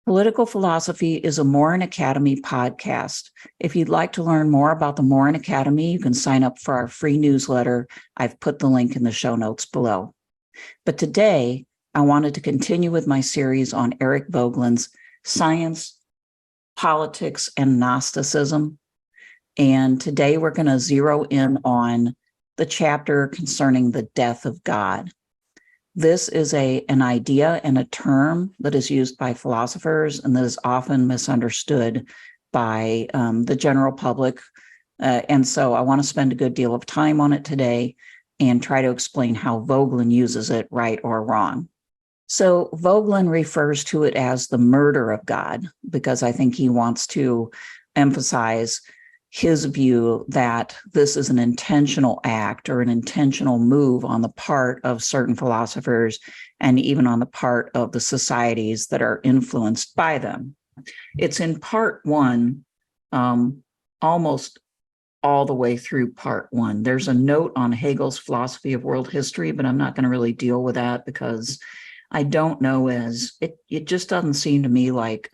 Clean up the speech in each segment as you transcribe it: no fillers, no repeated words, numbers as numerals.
Political Philosophy is a Morin Academy podcast. If you'd like to learn more about the Morin Academy, you can sign up for our free newsletter. I've put the link in the show notes below. But today, I wanted to continue with my series on Eric Voegelin's Science, Politics, and Gnosticism. And today we're going to zero in on the chapter concerning the death of God. This is an idea and a term that is used by philosophers and that is often misunderstood by the general public. And so I want to spend a good deal of time on it today and try to explain how Voegelin uses it, right or wrong. So Voegelin refers to it as the murder of God, because I think he wants to emphasize his view that this is an intentional act or an intentional move on the part of certain philosophers and even on the part of the societies that are influenced by them. It's in part one, almost all the way through part one. There's a note on Hegel's philosophy of world history, but I'm not going to really deal with that because I don't know it just doesn't seem to me like,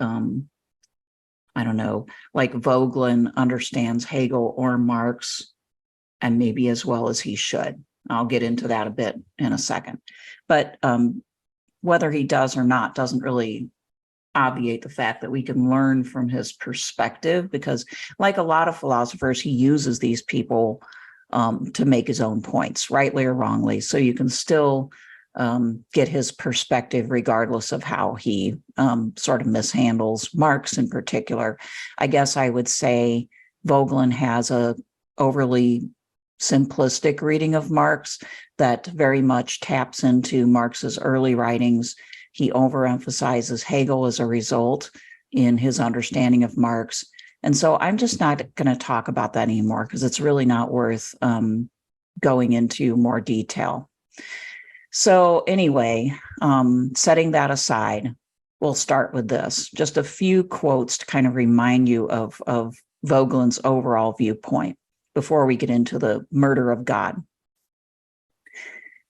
I don't know, like Voegelin understands Hegel or Marx, and maybe as well as he should. I'll get into that a bit in a second. But whether he does or not doesn't really obviate the fact that we can learn from his perspective, because like a lot of philosophers, he uses these people to make his own points, rightly or wrongly. So you can still get his perspective regardless of how he sort of mishandles Marx in particular. I guess I would say Voegelin has a overly simplistic reading of Marx that very much taps into Marx's early writings. He overemphasizes Hegel as a result in his understanding of Marx. And so I'm just not going to talk about that anymore because it's really not worth going into more detail. So anyway, setting that aside, we'll start with this. Just a few quotes to kind of remind you of Voegelin's overall viewpoint before we get into the murder of God.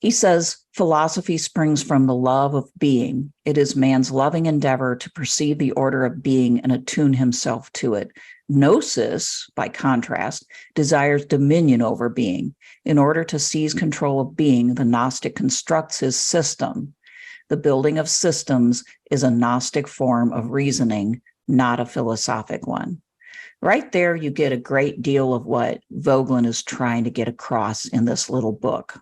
He says, philosophy springs from the love of being. It is man's loving endeavor to perceive the order of being and attune himself to it. Gnosis, by contrast, desires dominion over being. In order to seize control of being, the Gnostic constructs his system. The building of systems is a Gnostic form of reasoning, not a philosophic one. Right there, you get a great deal of what Voegelin is trying to get across in this little book.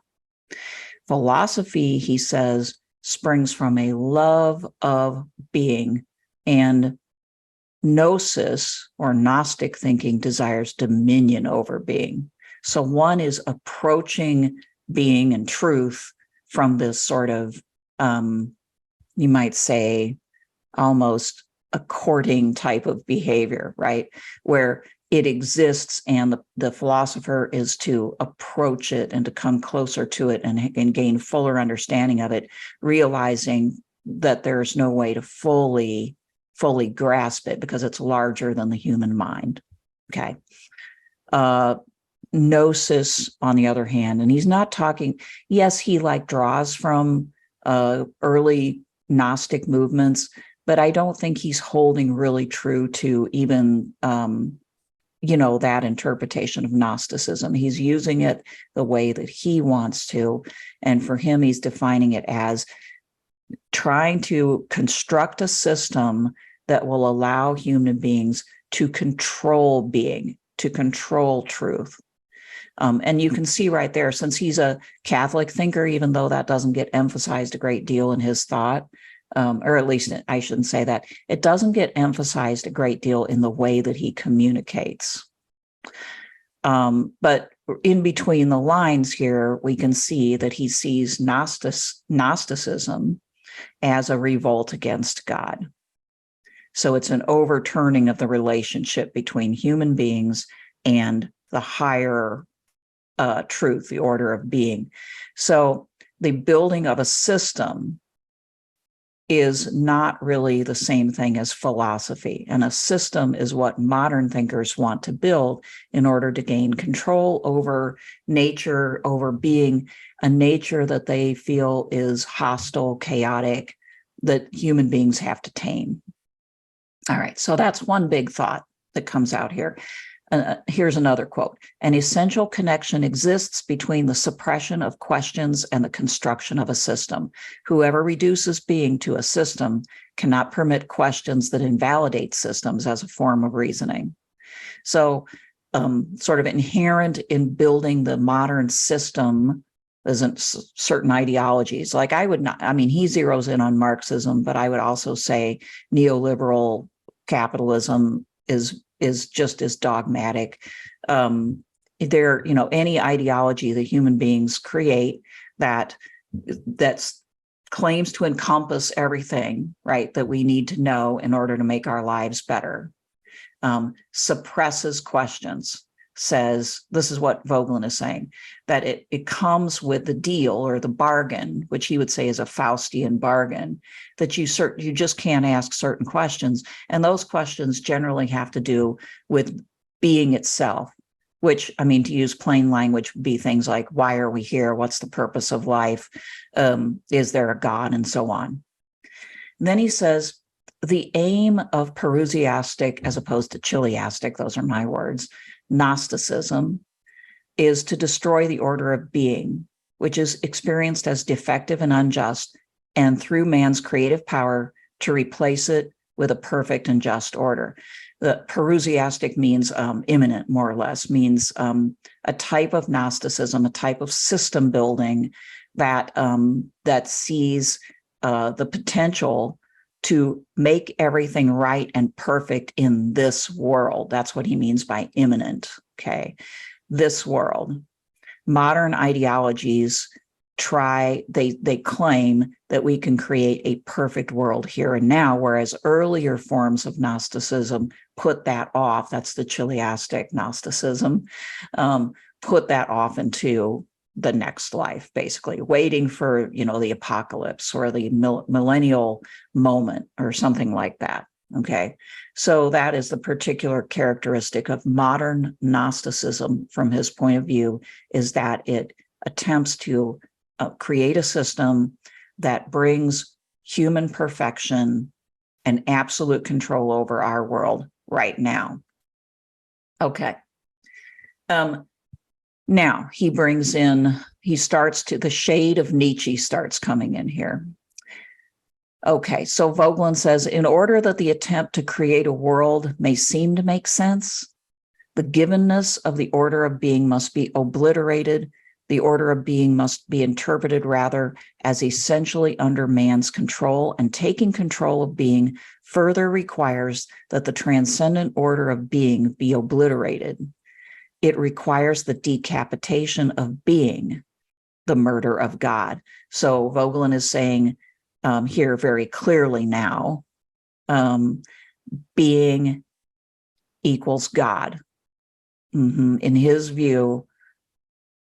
Philosophy, he says, springs from a love of being, and Gnosis, or Gnostic thinking, desires dominion over being. So one is approaching being and truth from this sort of, you might say, almost a courting type of behavior, right? Where it exists and the philosopher is to approach it and to come closer to it and gain fuller understanding of it, realizing that there's no way to fully grasp it because it's larger than the human mind. Okay. Gnosis, on the other hand, and he's not talking, yes, he draws from early Gnostic movements, but I don't think he's holding really true to even, that interpretation of Gnosticism. He's using it the way that he wants to. And for him, he's defining it as trying to construct a system that will allow human beings to control being, to control truth. And you can see right there, since he's a Catholic thinker, even though that doesn't get emphasized a great deal in his thought, or at least I shouldn't say that, it doesn't get emphasized a great deal in the way that he communicates. But in between the lines here, we can see that he sees Gnosticism as a revolt against God. So it's an overturning of the relationship between human beings and the higher truth, the order of being. So the building of a system is not really the same thing as philosophy. And a system is what modern thinkers want to build in order to gain control over nature, over being, a nature that they feel is hostile, chaotic, that human beings have to tame. All right, so that's one big thought that comes out here. Here's another quote. An essential connection exists between the suppression of questions and the construction of a system. Whoever reduces being to a system cannot permit questions that invalidate systems as a form of reasoning. So sort of inherent in building the modern system isn't certain ideologies. Like I would not, I mean, he zeroes in on Marxism, but I would also say neoliberal capitalism is just as dogmatic. There, any ideology that human beings create that's claims to encompass everything, right, that we need to know in order to make our lives better, suppresses questions, says, this is what Voegelin is saying, that it comes with the deal or the bargain, which he would say is a Faustian bargain, that you just can't ask certain questions. And those questions generally have to do with being itself, which, I mean, to use plain language, would be things like, why are we here? What's the purpose of life? Is there a God? And so on. And then he says, the aim of Perusiastic, as opposed to Chiliastic, those are my words, Gnosticism, is to destroy the order of being, which is experienced as defective and unjust, and through man's creative power to replace it with a perfect and just order. The Perusiastic means immanent, more or less, means a type of Gnosticism, a type of system building that sees the potential to make everything right and perfect in this world. That's what he means by immanent, okay? This world. Modern ideologies they claim that we can create a perfect world here and now, whereas earlier forms of Gnosticism put that off. That's the Chiliastic Gnosticism, put that off into the next life, basically waiting for, the apocalypse or the millennial moment or something like that. Okay. So that is the particular characteristic of modern Gnosticism from his point of view, is that it attempts to create a system that brings human perfection and absolute control over our world right now. Okay. Now he starts to, the shade of Nietzsche starts coming in here. Okay, so Voegelin says, in order that the attempt to create a world may seem to make sense, the givenness of the order of being must be obliterated. The order of being must be interpreted rather as essentially under man's control, and taking control of being further requires that the transcendent order of being be obliterated. It requires the decapitation of being, the murder of God. So Voegelin is saying here very clearly now, being equals God. In his view,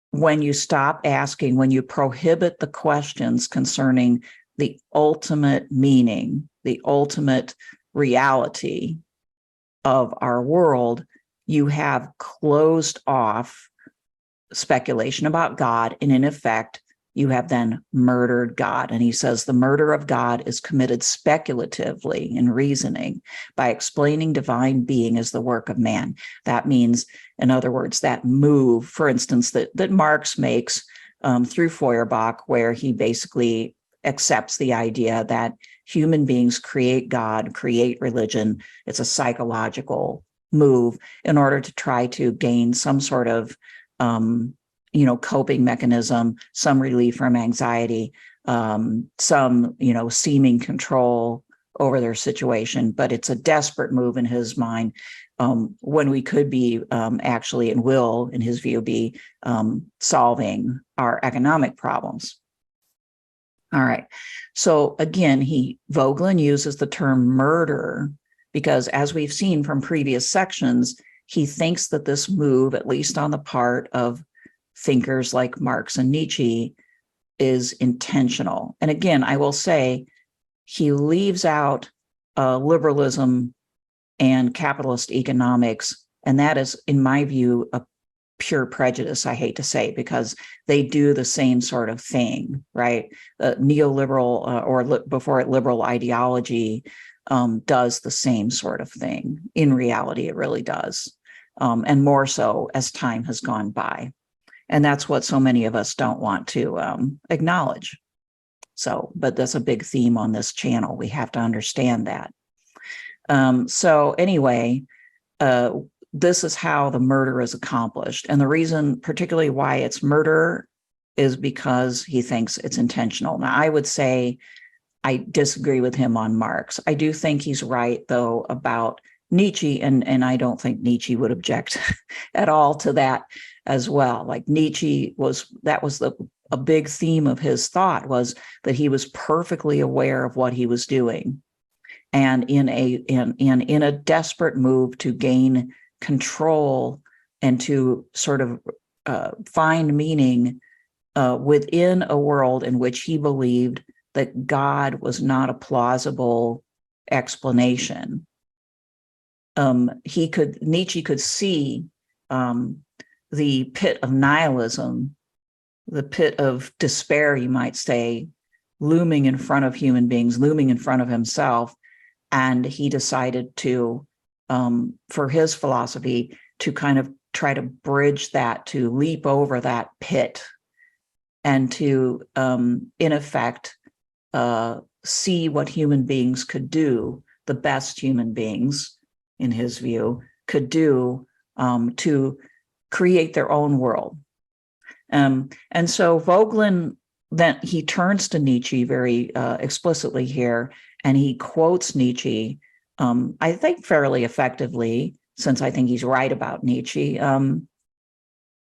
when you stop asking, when you prohibit the questions concerning the ultimate meaning, the ultimate reality of our world, you have closed off speculation about God, and in effect, you have then murdered God. And he says the murder of God is committed speculatively in reasoning by explaining divine being as the work of man. That means, in other words, that move, for instance, that Marx makes through Feuerbach, where he basically accepts the idea that human beings create God, create religion. It's a psychological move in order to try to gain some sort of coping mechanism, some relief from anxiety, some, seeming control over their situation. But it's a desperate move in his mind, when we could be actually, and will, in his view, be solving our economic problems. All right. So again, Voegelin uses the term murder because, as we've seen from previous sections, he thinks that this move, at least on the part of thinkers like Marx and Nietzsche, is intentional. And again, I will say he leaves out liberalism and capitalist economics, and that is, in my view, a pure prejudice, I hate to say, because they do the same sort of thing, right? Neoliberal or before it liberal ideology does the same sort of thing. In reality, it really does. And more so as time has gone by. And that's what so many of us don't want to acknowledge. So, but that's a big theme on this channel. We have to understand that. So anyway, this is how the murder is accomplished. And the reason particularly why it's murder is because he thinks it's intentional. Now, I would say I disagree with him on Marx. I do think he's right, though, about Nietzsche, and I don't think Nietzsche would object at all to that as well. Like Nietzsche that was a big theme of his thought, was that he was perfectly aware of what he was doing. And in a desperate move to gain control and to sort of find meaning within a world in which he believed that God was not a plausible explanation. Nietzsche could see the pit of nihilism, the pit of despair, you might say, looming in front of human beings, looming in front of himself. And he decided to, for his philosophy, to kind of try to bridge that, to leap over that pit, and to, in effect, see what human beings could do, the best human beings, in his view, could do to create their own world. And so Voegelin, then he turns to Nietzsche very explicitly here, and he quotes Nietzsche, I think fairly effectively, since I think he's right about Nietzsche.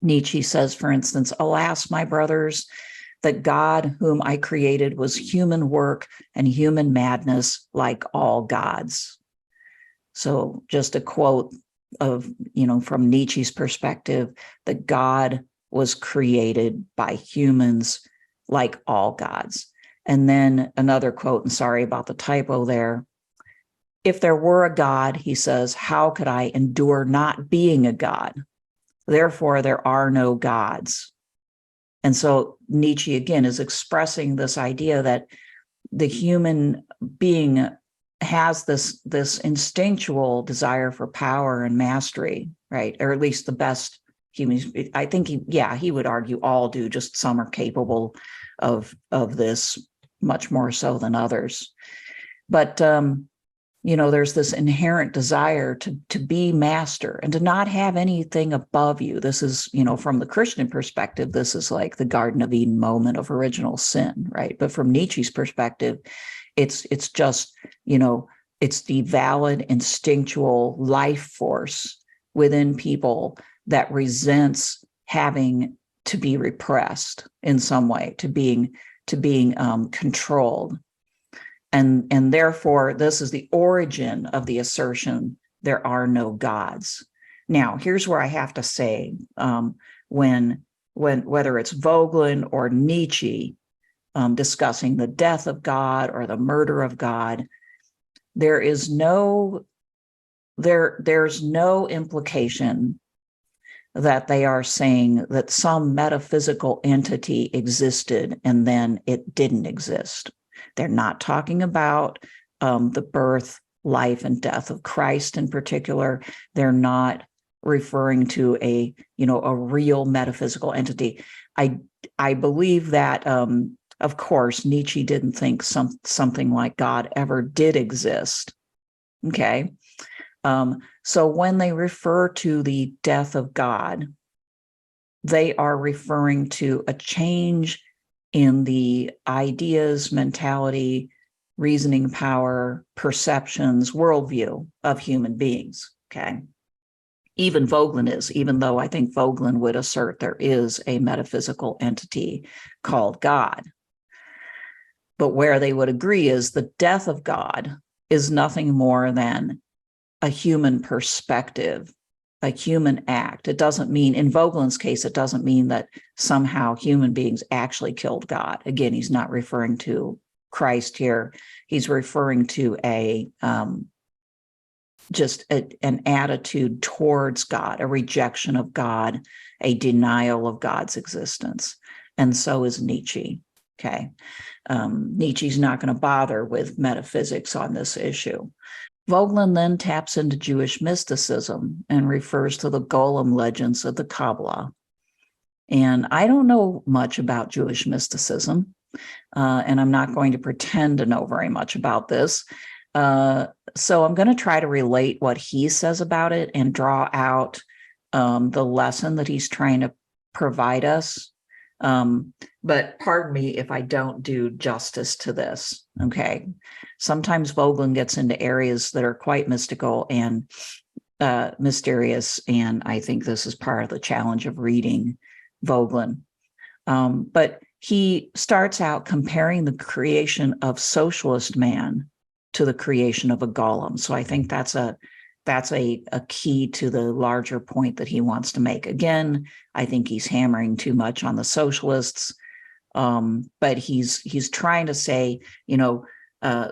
Nietzsche says, for instance, "Alas, my brothers, that God whom I created was human work and human madness like all gods." So just a quote of, from Nietzsche's perspective, that God was created by humans like all gods. And then another quote, and sorry about the typo there. "If there were a God," he says, "how could I endure not being a God? Therefore, there are no gods." And so Nietzsche, again, is expressing this idea that the human being has this instinctual desire for power and mastery, right? Or at least the best humans. I think he would argue all do, just some are capable of this much more so than others. But there's this inherent desire to be master and to not have anything above you. This is, from the Christian perspective, this is like the Garden of Eden moment of original sin, right? But from Nietzsche's perspective, it's just, it's the valid instinctual life force within people that resents having to be repressed in some way, to being controlled. And therefore, this is the origin of the assertion, there are no gods. Now, here's where I have to say, when whether it's Voegelin or Nietzsche discussing the death of God or the murder of God, there's no implication that they are saying that some metaphysical entity existed and then it didn't exist. They're not talking about the birth, life, and death of Christ in particular. They're not referring to a real metaphysical entity. I believe that, of course, Nietzsche didn't think something like God ever did exist. Okay. So when they refer to the death of God, they are referring to a change in the ideas, mentality, reasoning power, perceptions, worldview of human beings. Okay. Even Voegelin is, even though I think Voegelin would assert there is a metaphysical entity called God. But where they would agree is the death of God is nothing more than a human perspective, a human act. It doesn't mean, in Voegelin's case, it doesn't mean that somehow human beings actually killed God. Again, he's not referring to Christ here. He's referring to an attitude towards God, a rejection of God, a denial of God's existence. And so is Nietzsche. Okay. Nietzsche's not going to bother with metaphysics on this issue. Voegelin then taps into Jewish mysticism and refers to the Golem legends of the Kabbalah. And I don't know much about Jewish mysticism, and I'm not going to pretend to know very much about this. So I'm going to try to relate what he says about it and draw out the lesson that he's trying to provide us. But pardon me if I don't do justice to this, okay? Sometimes Voegelin gets into areas that are quite mystical and mysterious, and I think this is part of the challenge of reading Voegelin. But he starts out comparing the creation of socialist man to the creation of a golem. So I think that's a key to the larger point that he wants to make. Again, I think he's hammering too much on the socialists, but he's trying to say,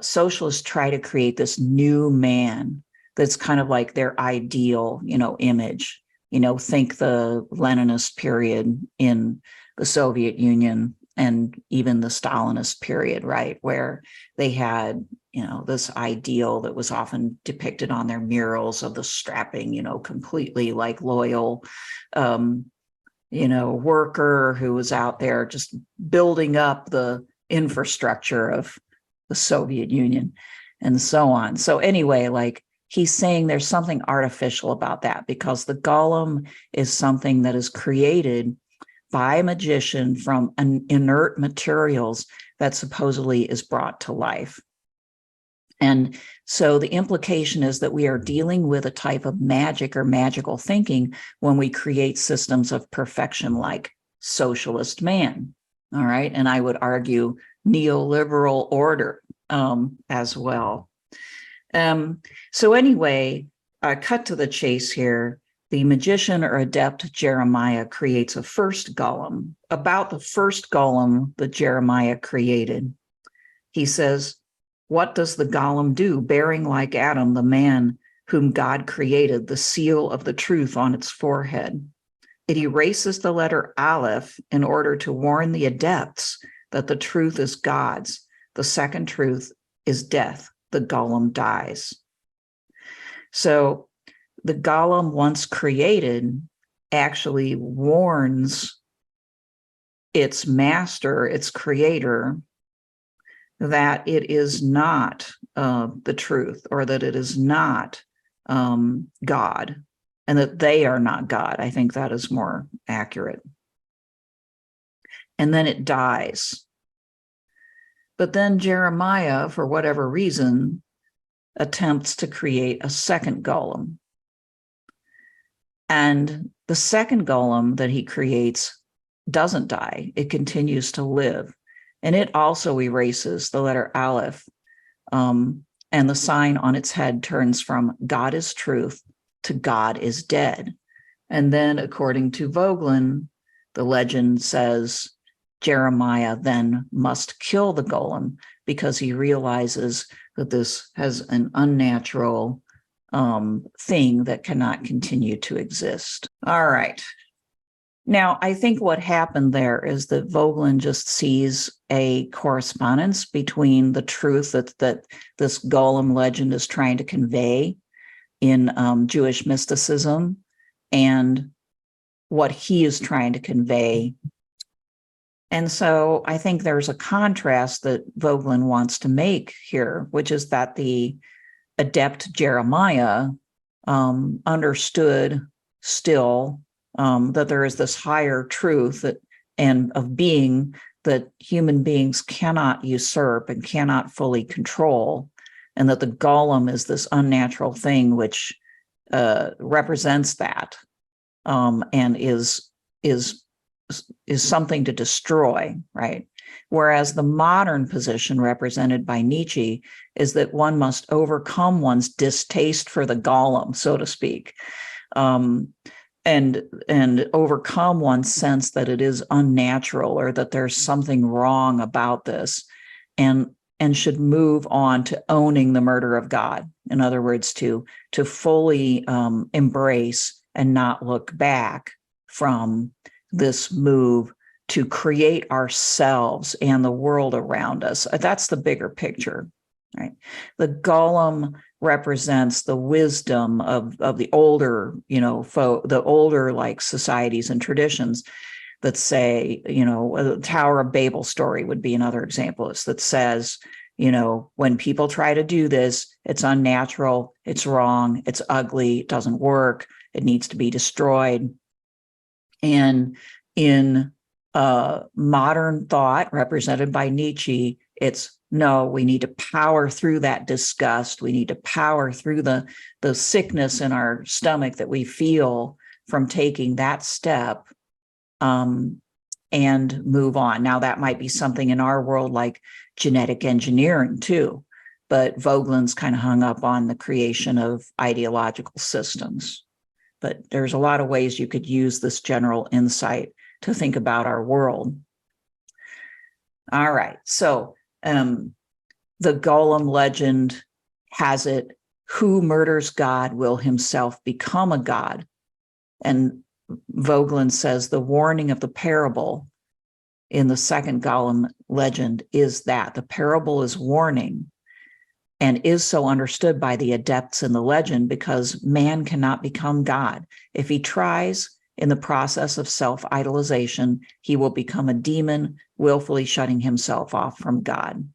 socialists try to create this new man that's kind of like their ideal, image. Think the Leninist period in the Soviet Union and even the Stalinist period, right, where they had this ideal that was often depicted on their murals of the strapping, completely like loyal, worker who was out there just building up the infrastructure of the Soviet Union and so on. So anyway, like he's saying there's something artificial about that because the golem is something that is created by a magician from inert materials that supposedly is brought to life. And so the implication is that we are dealing with a type of magic or magical thinking when we create systems of perfection like socialist man, all right? And I would argue neoliberal order as well. So anyway, cut to the chase here. The magician or adept Jeremiah creates a first golem. About the first golem that Jeremiah created, he says, "What does the golem do, bearing like Adam, the man whom God created, the seal of the truth on its forehead? It erases the letter Aleph in order to warn the adepts that the truth is God's. The second truth is death. The golem dies." So the golem, once created, actually warns its master, its creator, that it is not the truth, or that it is not God, and that they are not God. I think that is more accurate. And then it dies. But then Jeremiah, for whatever reason, attempts to create a second golem. And the second golem that he creates doesn't die. It continues to live. And it also erases the letter Aleph. And the sign on its head turns from God is truth to God is dead. And then, according to Voegelin, the legend says Jeremiah then must kill the golem because he realizes that this has an unnatural thing that cannot continue to exist. All right. Now, I think what happened there is that Voegelin just sees a correspondence between the truth that this golem legend is trying to convey in Jewish mysticism and what he is trying to convey. And so I think there's a contrast that Voegelin wants to make here, which is that the adept Jeremiah understood still that there is this higher truth and of being that human beings cannot usurp and cannot fully control, and that the golem is this unnatural thing which represents that and is something to destroy, right? Whereas the modern position represented by Nietzsche is that one must overcome one's distaste for the golem, so to speak, and overcome one's sense that it is unnatural or that there's something wrong about this, and should move on to owning the murder of God. In other words, to fully embrace and not look back from this move to create ourselves and the world around us. That's the bigger picture, right? The golem represents the wisdom of the older, the older like societies and traditions that say, the Tower of Babel story would be another example. That says, when people try to do this, it's unnatural, it's wrong, it's ugly, it doesn't work, it needs to be destroyed. And in modern thought, represented by Nietzsche, it's no, we need to power through that disgust. We need to power through the sickness in our stomach that we feel from taking that step, and move on. Now, that might be something in our world like genetic engineering too, but Voegelin's kind of hung up on the creation of ideological systems. But there's a lot of ways you could use this general insight to think about our world. All right, so the Golem legend has it, who murders God will himself become a god. And Voegelin says the warning of the parable in the second Golem legend is that the parable is warning and is so understood by the adepts in the legend because man cannot become God. If he tries in the process of self-idolization, he will become a demon, willfully shutting himself off from God.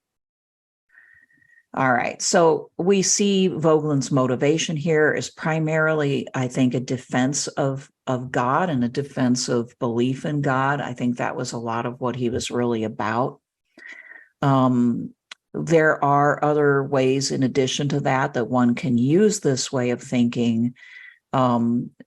All right, so we see Voegelin's motivation here is primarily, I think, a defense of God and a defense of belief in God. I think that was a lot of what he was really about. There are other ways in addition to that one can use this way of thinking.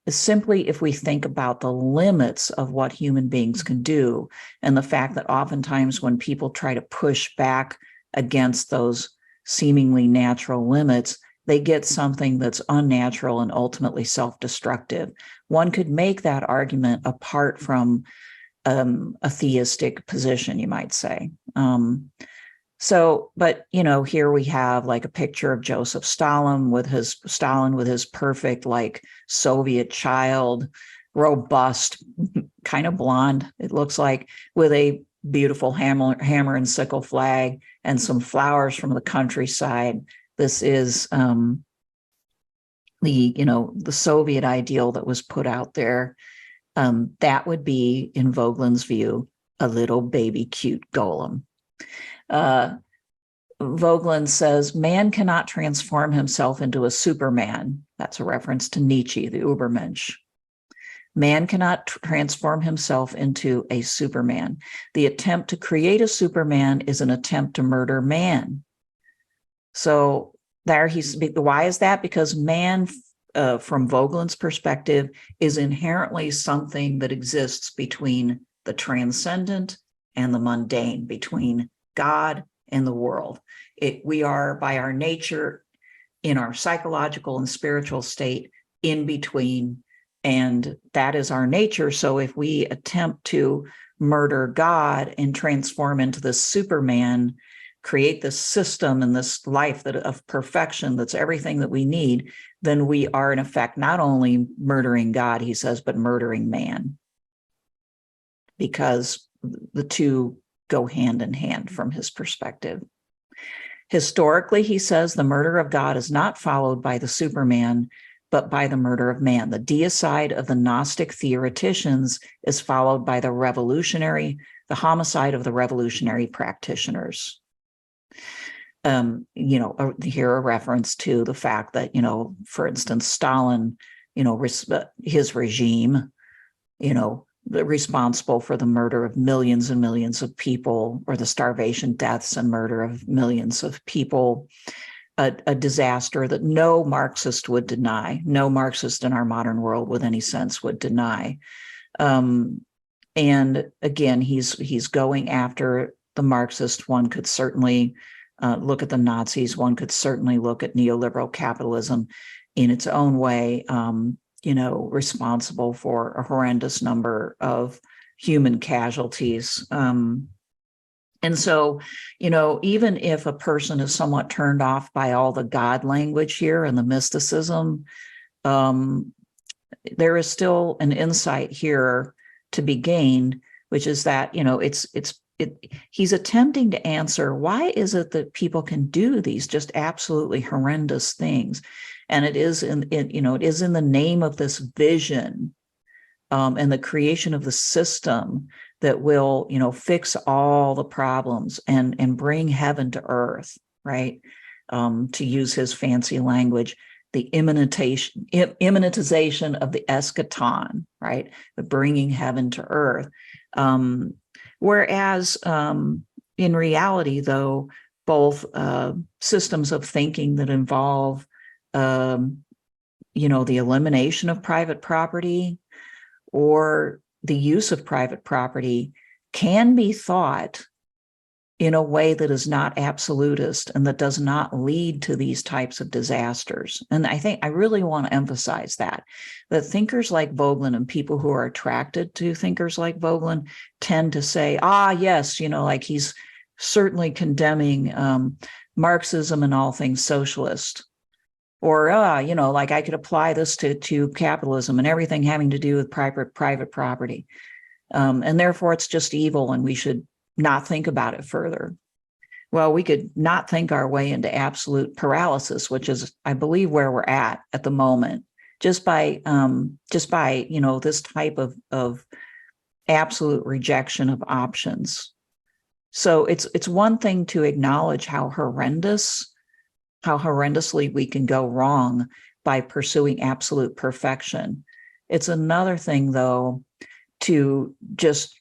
Simply if we think about the limits of what human beings can do and the fact that oftentimes when people try to push back against those seemingly natural limits, they get something that's unnatural and ultimately self-destructive. One could make that argument apart from a theistic position, you might say. But here we have like a picture of Joseph Stalin with his perfect like Soviet child, robust, kind of blonde, it looks like, with a beautiful hammer and sickle flag and some flowers from the countryside. This is the Soviet ideal that was put out there. That would be, in Voegelin's view, a little baby cute golem. Voegelin says, man cannot transform himself into a Superman. That's a reference to Nietzsche, the Übermensch. Man cannot transform himself into a Superman. The attempt to create a Superman is an attempt to murder man. So why is that? Because man, from Voegelin's perspective, is inherently something that exists between the transcendent and the mundane, between God and the world. We are, by our nature, in our psychological and spiritual state, in between, and that is our nature. So if we attempt to murder God and transform into this Superman, create this system and this life of perfection that's everything that we need, then we are in effect not only murdering God, he says, but murdering man, because the two go hand in hand from his perspective. Historically, he says, the murder of God is not followed by the Superman, but by the murder of man. The deicide of the Gnostic theoreticians is followed by the homicide of the revolutionary practitioners. Here a reference to the fact that, for instance, Stalin, his regime, responsible for the murder of millions and millions of people, or the starvation deaths and murder of millions of people, a disaster that no Marxist would deny, no Marxist in our modern world with any sense would deny. And again, he's going after the Marxist. One could certainly look at the Nazis. One could certainly look at neoliberal capitalism in its own way, responsible for a horrendous number of human casualties. And so, even if a person is somewhat turned off by all the God language here and the mysticism, there is still an insight here to be gained, which is that, he's attempting to answer, why is it that people can do these just absolutely horrendous things? And it is in the name of this vision, and the creation of the system that will, fix all the problems and bring heaven to earth, right? To use his fancy language, the immanentization of the eschaton, right? The bringing heaven to earth. Whereas in reality, though, both systems of thinking that involve, the elimination of private property or the use of private property can be thought in a way that is not absolutist and that does not lead to these types of disasters. And I really want to emphasize that thinkers like Voegelin and people who are attracted to thinkers like Voegelin tend to say, yes, like he's certainly condemning Marxism and all things socialist. Or, like I could apply this to capitalism and everything having to do with private property. And therefore it's just evil and we should not think about it further. Well, we could not think our way into absolute paralysis, which is, I believe, where we're at the moment, just by this type of absolute rejection of options. So it's one thing to acknowledge how horrendously we can go wrong by pursuing absolute perfection. It's another thing, though, to just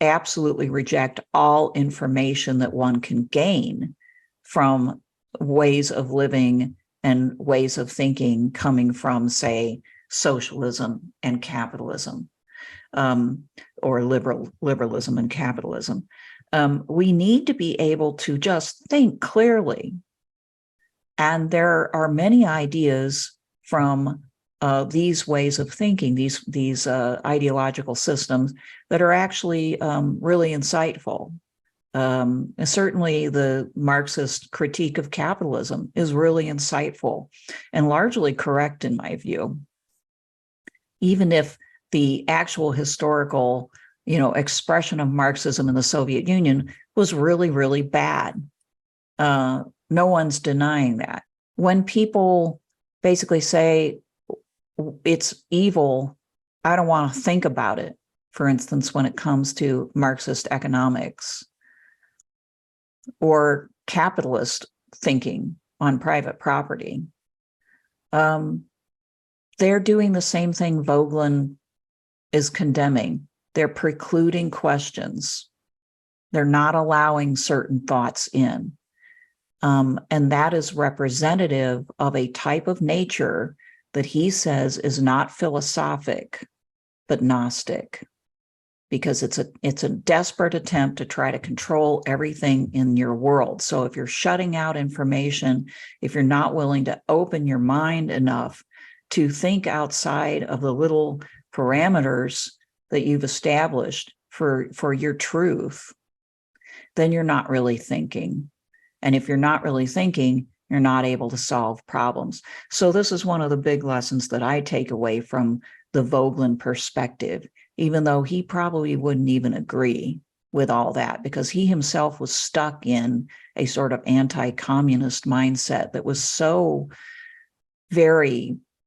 absolutely reject all information that one can gain from ways of living and ways of thinking coming from, say, socialism and capitalism, or liberalism and capitalism. We need to be able to just think clearly. And there are many ideas from these ways of thinking, these ideological systems that are actually really insightful. Certainly the Marxist critique of capitalism is really insightful and largely correct in my view, even if the actual historical, expression of Marxism in the Soviet Union was really, really bad. No one's denying that. When people basically say it's evil, I don't want to think about it. For instance, when it comes to Marxist economics or capitalist thinking on private property, they're doing the same thing Voegelin is condemning. They're precluding questions. They're not allowing certain thoughts in. And that is representative of a type of nature that he says is not philosophic, but Gnostic, because it's a desperate attempt to try to control everything in your world. So if you're shutting out information, if you're not willing to open your mind enough to think outside of the little parameters that you've established for your truth, then you're not really thinking. And if you're not really thinking, you're not able to solve problems. So this is one of the big lessons that I take away from the Voegelin perspective, even though he probably wouldn't even agree with all that, because he himself was stuck in a sort of anti-communist mindset that was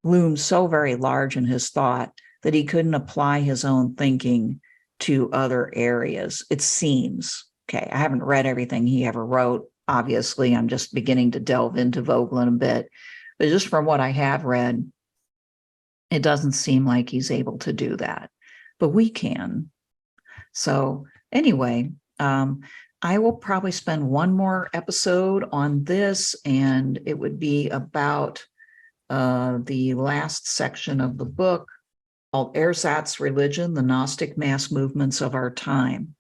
loomed so very large in his thought that he couldn't apply his own thinking to other areas, it seems. Okay, I haven't read everything he ever wrote. Obviously, I'm just beginning to delve into Voegelin a bit, but just from what I have read, it doesn't seem like he's able to do that, but we can. So anyway, I will probably spend one more episode on this, and it would be about the last section of the book called Ersatz Religion, the Gnostic Mass Movements of Our Time.